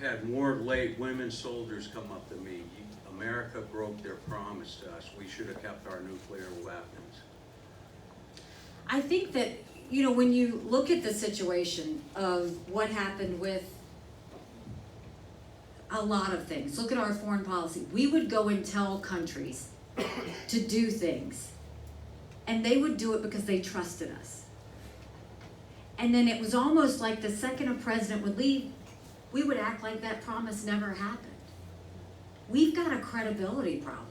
had more late women soldiers come up to me. America broke their promise to us. We should have kept our nuclear weapons. I think that, you know, when you look at the situation of what happened with a lot of things, look at our foreign policy. We would go and tell countries to do things, and they would do it because they trusted us. And then it was almost like the second a president would leave, we would act like that promise never happened. We've got a credibility problem.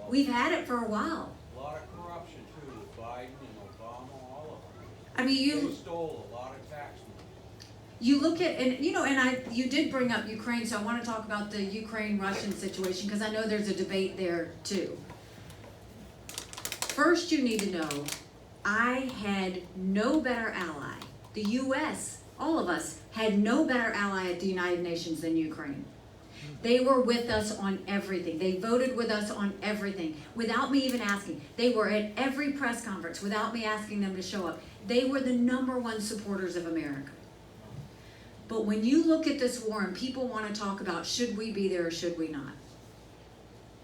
We've had it for a while. A lot of corruption too, with Biden and Obama, all of them. I mean, They stole a lot of tax money. you look at, and you know, and you did bring up Ukraine, so I want to talk about the Ukraine-Russian situation because I know there's a debate there too. First, you need to know, I had no better ally. The U.S., all of us, had no better ally at the United Nations than Ukraine. They were with us on everything. They voted with us on everything without me even asking. They were at every press conference without me asking them to show up. They were the #1 supporters of America. But when you look at this war and people want to talk about should we be there or should we not,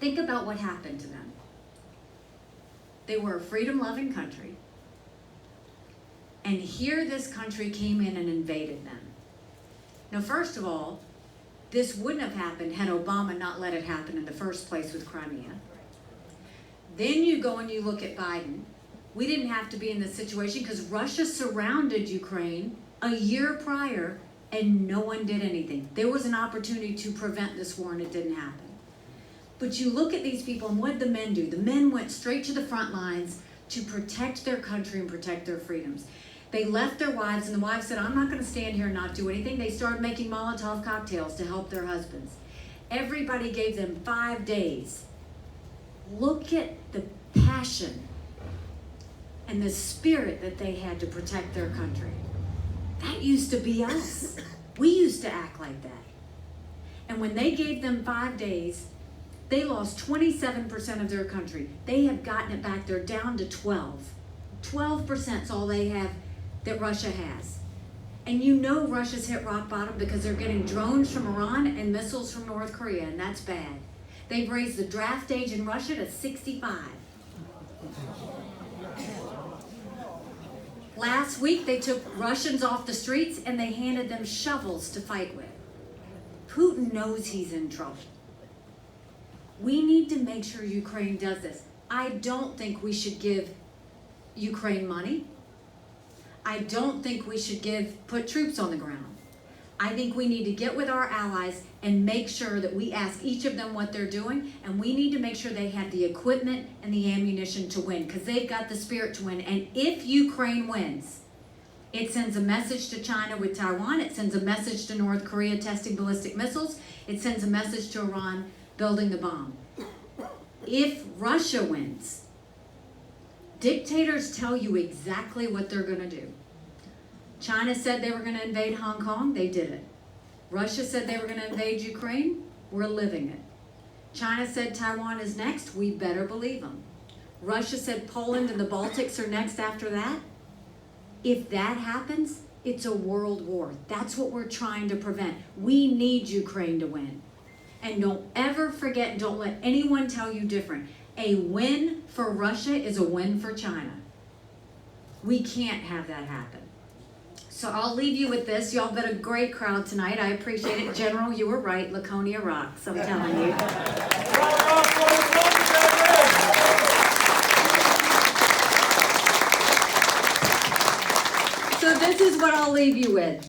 think about what happened to them. They were a freedom-loving country. And here this country came in and invaded them. Now, first of all, this wouldn't have happened had Obama not let it happen in the first place with Crimea. Then you go and you look at Biden. We didn't have to be in this situation because Russia surrounded Ukraine a year prior and no one did anything. There was an opportunity to prevent this war and it didn't happen. But you look at these people and what did the men do? The men went straight to the front lines to protect their country and protect their freedoms. They left their wives, and the wives said, I'm not going to stand here and not do anything. They started making Molotov cocktails to help their husbands. Everybody gave them 5 days. Look at the passion and the spirit that they had to protect their country. That used to be us. We used to act like that. And when they gave them 5 days, they lost 27% of their country. They have gotten it back. They're down to 12. 12% is all they have that Russia has. And you know Russia's hit rock bottom because they're getting drones from Iran and missiles from North Korea, and that's bad. They've raised the draft age in Russia to 65. Last week they took Russians off the streets and they handed them shovels to fight with. Putin knows he's in trouble. We need to make sure Ukraine does this. I don't think we should give Ukraine money. I don't think we should put troops on the ground. I think we need to get with our allies and make sure that we ask each of them what they're doing, and we need to make sure they have the equipment and the ammunition to win, because they've got the spirit to win. And if Ukraine wins, it sends a message to China with Taiwan, it sends a message to North Korea testing ballistic missiles, it sends a message to Iran building the bomb. If Russia wins, dictators tell you exactly what they're going to do. China said they were going to invade Hong Kong. They did it. Russia said they were going to invade Ukraine. We're living it. China said Taiwan is next. We better believe them. Russia said Poland and the Baltics are next after that. If that happens, it's a world war. That's what we're trying to prevent. We need Ukraine to win. And don't ever forget, and don't let anyone tell you different. A win for Russia is a win for China. We can't have that happen. So I'll leave you with this. Y'all been a great crowd tonight. I appreciate it. General, you were right. Laconia rocks, I'm telling you. So this is what I'll leave you with.